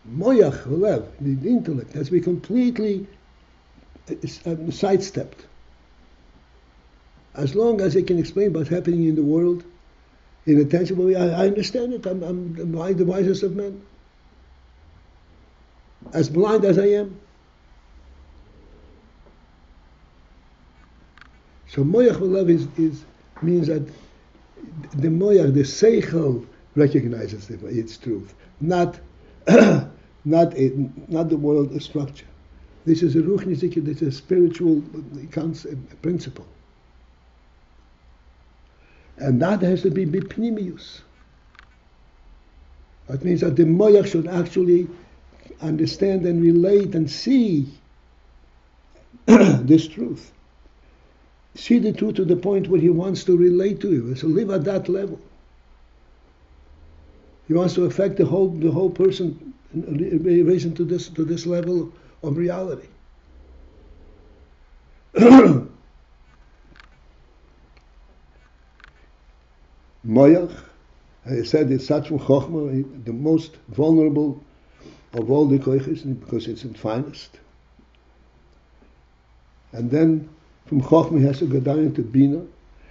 Moyach, lev, the intellect, has to be completely sidestepped. As long as it can explain what's happening in the world in a tangible way, I understand it. I'm the wisest of men. As blind as I am. So moyach v'lev means that the moyach, the seichel, recognizes its truth, not the world structure. This is a ruchnistic, this is a spiritual concept, principle. And that has to be bipnimius. That means that the moyach should actually understand and relate and see this truth. See the truth to the point where he wants to relate to it. So live at that level. He wants to affect the whole person, raise him to this level of reality. Moyach, I said, it's such from chochmah, the most vulnerable of all the koiches, because it's the finest. And then from chochmah he has to go down into bina,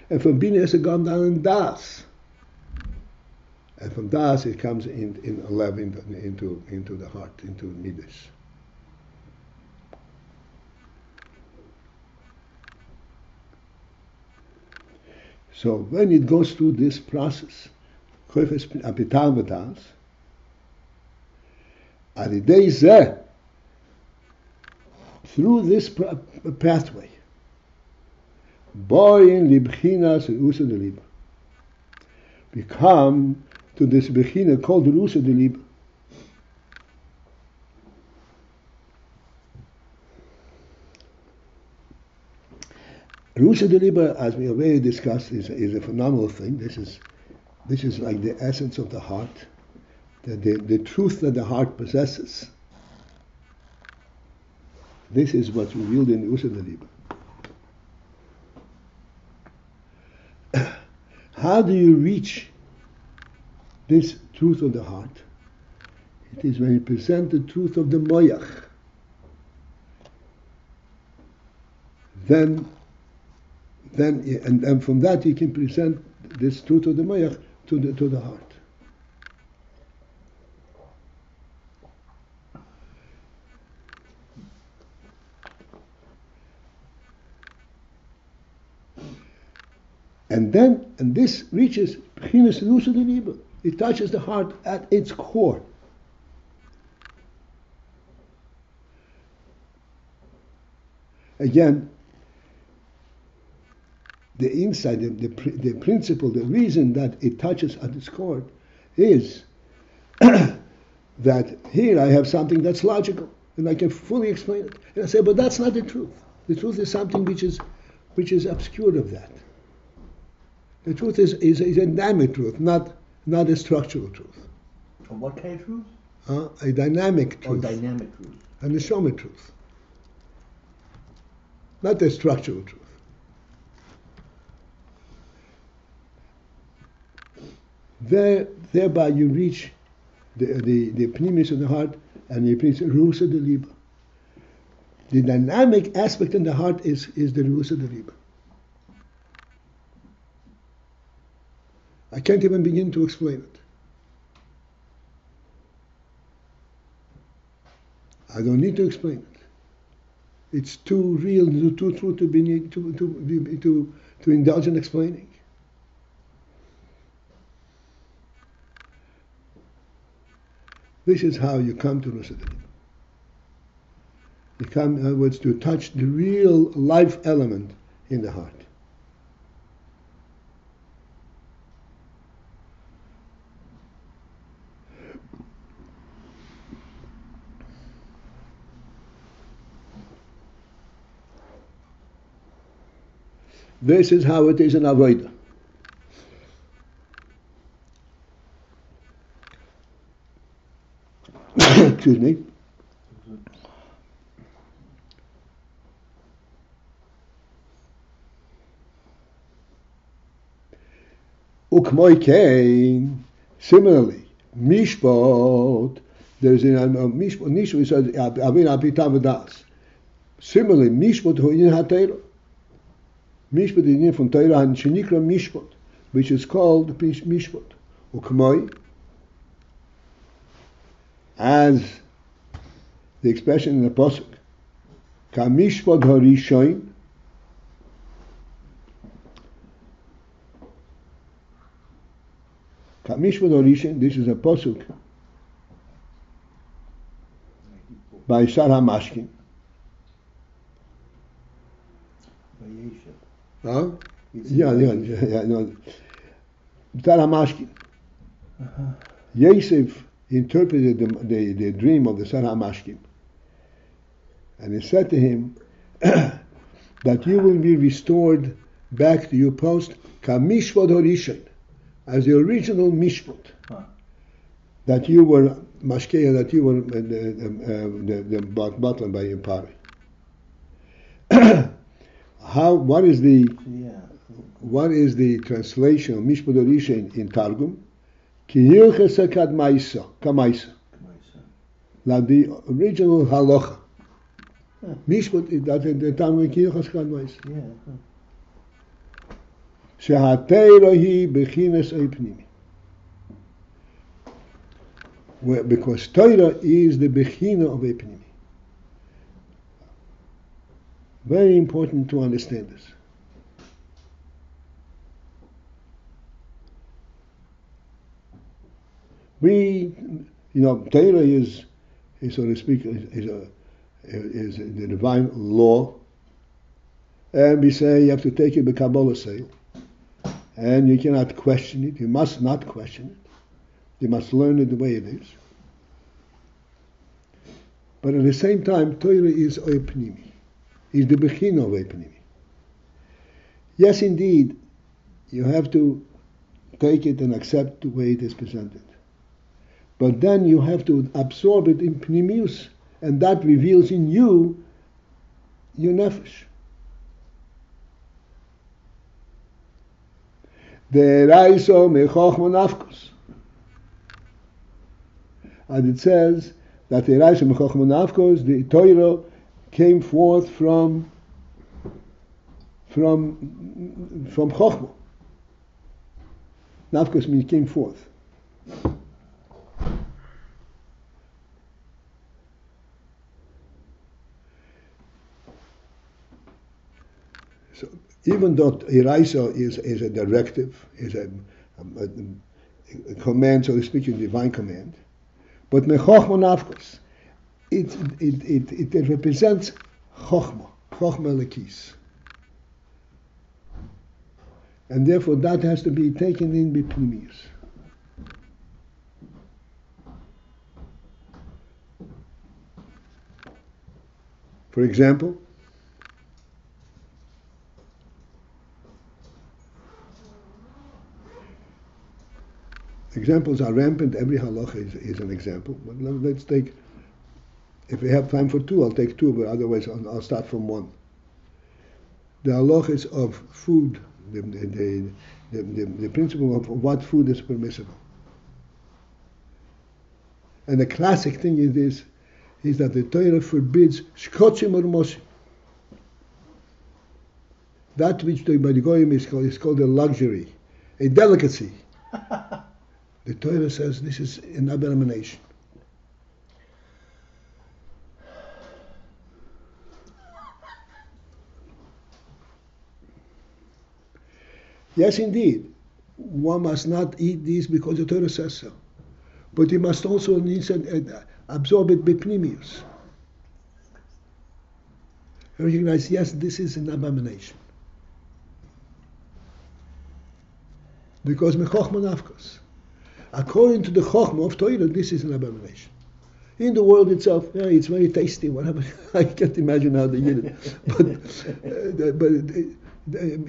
and from bina he has to go down in das. And from das it comes in 11 into the heart, into midas. So when it goes through this process, through this pathway, we come to this bechina called the Rusa de Liebe. Rusa de Liebe, as we already discussed, is a phenomenal thing. This is like the essence of the heart, the truth that the heart possesses. This is what's revealed in Rusa de Liebe. How do you reach this truth of the heart? It is when you present the truth of the moyach. Then from that you can present this truth of the moyach to the heart. And this reaches B'chinas Rusa de Liebe. It touches the heart at its core. Again, the insight, the principle, the reason that it touches at its core is that here I have something that's logical and I can fully explain it. And I say, but that's not the truth. The truth is something which is obscured of that. The truth is a dynamic truth, not a structural truth. A what kind of truth? A dynamic truth. Oh, dynamic truth. A neshama truth. Not a structural truth. Thereby you reach the pnimis of the heart, and you reach Rusa de Liebe. The dynamic aspect in the heart is the Rusa de Liebe. I can't even begin to explain it. I don't need to explain it. It's too real, too true to indulge in explaining. This is how you come to Rusa de Liebe. You come, in other words, to touch the real life element in the heart. This is how it is in Avodah. Excuse me. Ukmoikein, similarly, mishpat There is in Mishpat Nishu, he says, Avin Apitam Das. Similarly, Mishpat Hoyin HaTeira. Mishpat is in from Teira and Shenikra Mishpat, which is called Mishpat. Ukmoi, as the expression in the Pasuk, Ka Mishpat HaRishoin, Ka Mishpat HaRishoin, this is a Pasuk by Sar HaMashkin. Huh? Yeah, no. Sar HaMashkin. Yosef interpreted the dream of the Sar HaMashkin. And he said to him that you will be restored back to your post, Ka Mishpat HaRishoin, as the original Mishpat. That you were Mashkeya, that you were the butler by your party. What is the translation of Mishpat HaRishoin in Targum? Ki hilchasa kamaisa. Like the original halacha. Mishpat is that in the Targum ki hilchasa kamaisa. Shehateira hi bechinas eipnimi. Because Torah is the bechina of eipnimi. Very important to understand this. Torah is so to speak, is the divine law, and we say you have to take it by Kabbalah sale, and you cannot question it. You must not question it. You must learn it the way it is. But at the same time, Torah is oipnimi. Is the bechina of eipnimi. Yes, indeed, you have to take it and accept the way it is presented. But then you have to absorb it in pnimius, and that reveals in you your nefesh. Deraiso mechochmah nafkos. And it says that deraiso mechochmah nafkos, the Torah came forth from chochmah. Nafkos means came forth. So even though Eraisa is a directive, is a command, so to speak, a divine command, but mechochmah nafkos, it represents chochmah lekis. And therefore that has to be taken in b'pnimius. For example, examples are rampant. Every halacha is an example. But let's take, if we have time for two, I'll take two, but otherwise I'll start from one. The halachas of food, the principle of what food is permissible. And the classic thing is that the Torah forbids shkotzim or mosim. That which by the Goyim is called a luxury, a delicacy. The Torah says this is an abomination. Yes, indeed, one must not eat these because the Torah says so. But you must also absorb it b'pnimius. Recognize, yes, this is an abomination. Because mechochmah nafkos. According to the chochmah of Torah, this is an abomination. In the world itself, it's very tasty, whatever. I can't imagine how they eat it. But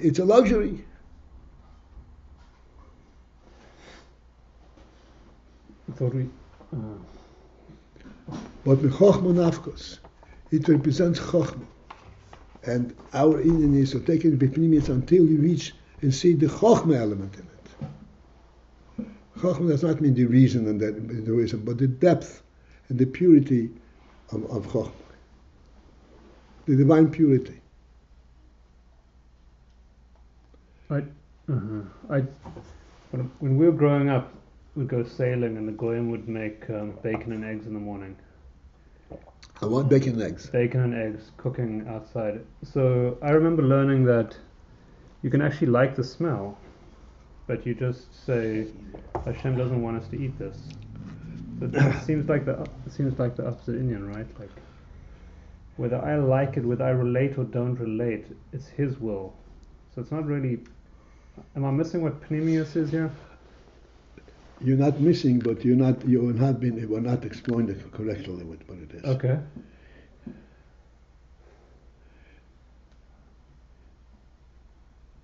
it's a luxury. But mechochmah nafkos, it represents chochmah. And our Indian is to take it b'pnimius until you reach and see the chochmah element in it. Chochmah does not mean the reason and the reason, but the depth and the purity of chochmah, the divine purity. When we were growing up, we'd go sailing, and the goyim would make bacon and eggs in the morning. I want bacon and eggs. Bacon and eggs cooking outside. So I remember learning that you can actually like the smell, but you just say, Hashem doesn't want us to eat this. So it seems like the opposite Indian, right? Like whether I like it, whether I relate or don't relate, it's His will. So it's not really. Am I missing what Pneumius is here? You're not missing, but we're not exploring it correctly with what it is. Okay.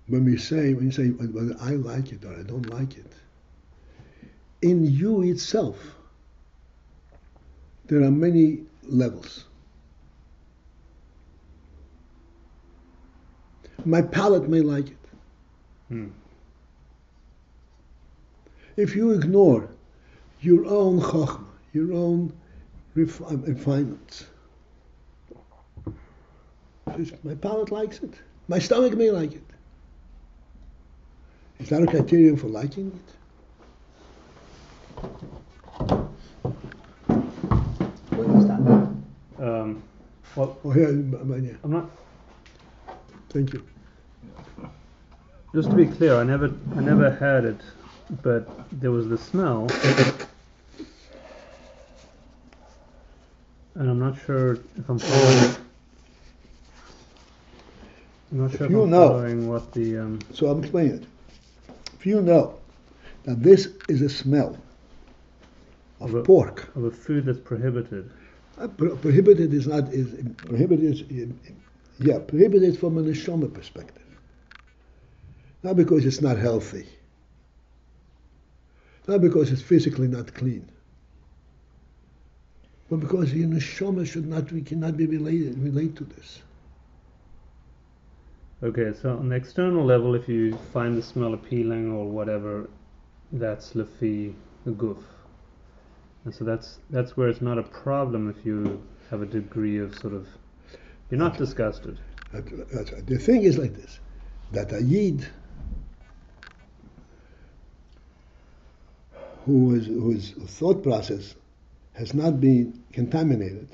When you say whether I like it or I don't like it, in you itself, there are many levels. My palate may like it. If you ignore your own chochmah, your own refinements, my palate likes it. My stomach may like it. Is that a criterion for liking it? Where is that? Well, Oh, here, yeah. I'm not. Thank you. Just to be clear, I never had it, but there was the smell, and I'm not sure if I'm following. I'm not sure if I'm following what the. So I'm explaining it. If you know that this is a smell of pork, of a food that's prohibited. Prohibited is not prohibited from a neshama perspective. Not because it's not healthy. Not because it's physically not clean. But because your neshama cannot be relate to this. Okay, so on the external level, if you find the smell appealing or whatever, that's lefi guf. And so that's where it's not a problem if you have a degree of sort of, you're not disgusted. That's right. The thing is like this, that a yid whose thought process has not been contaminated,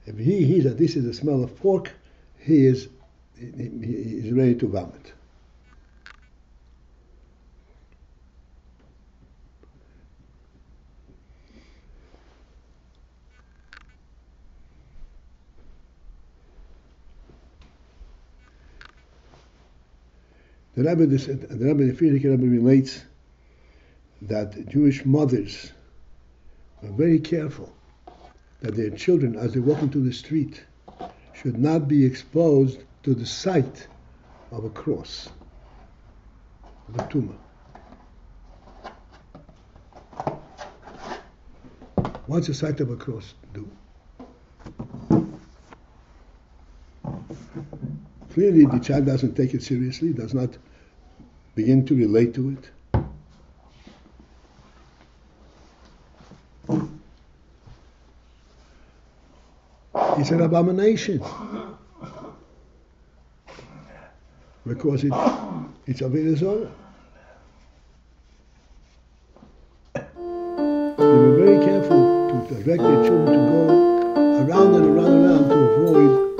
if he hears that this is the smell of pork, he is ready to vomit. The Frierdiker Rebbe relates that Jewish mothers were very careful that their children, as they walk into the street, should not be exposed to the sight of a cross, of a tumor. What's the sight of a cross do? Clearly, the child doesn't take it seriously, does not begin to relate to it. It's an abomination because it's Avodah Zarah. They were very careful to direct their children to go around and around and around to avoid